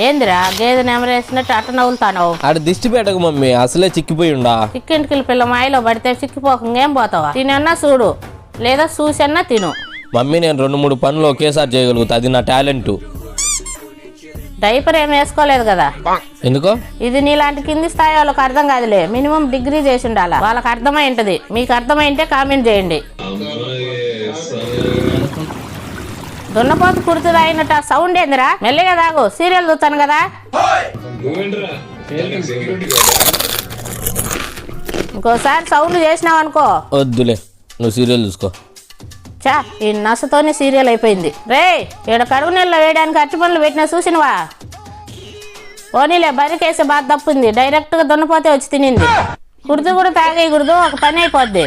ఏందిరా గేదె నెమరేసినట్టు అట్ట నవ్వులుతాను? ఆడ దిష్టి పెట్టకు మమ్మీ, అసలే చిక్కిపోయి ఉండా. చిక్కింటికి పిల్ల మాయలో పడితే చిక్కిపోక ఇంకేం పోతావా? తినన్నా చూడు, లేదా చూసన్నా తిను. మమ్మీ నేను 2-3 పనులు ఒకేసారి చేయగలుగుతా, అది నా టాలెంట్. డైపర్ ఏం వేసుకోలేదు కదా? ఎందుకో? ఇది నీలాంటి కింది స్థాయి వాళ్ళకి అర్థం కాదులే, మినిమం డిగ్రీ చేసి ఉండాలా. వాళ్ళకి అర్థమై ఉంటది, మీకు అర్థమైంటే కామెంట్ చేయండి. దున్నపోతు కుర్తుదా అయినట్టు ఆ సౌండ్ ఏందిరా? మెల్లిగా తాగు, సీరియల్ చూస్తాను కదా. ఇంకోసారి సౌండ్ చేసినావు అనుకో. వద్దులే, నువ్వు సీరియల్ చూసుకో. చా, ఈ నసతోనే సీరియల్ అయిపోయింది. రే, ఈడ కడుగు నీళ్ళలో వేయడానికి అట్టి పనులు పెట్టినా చూసినవా? పోనీలే, బరికేసే బాధ తప్పుంది, డైరెక్ట్ గా దున్నపోతే వచ్చి తినింది. కుర్తు కూడా తాగేయకూడదు, ఒక పని అయిపోద్ది.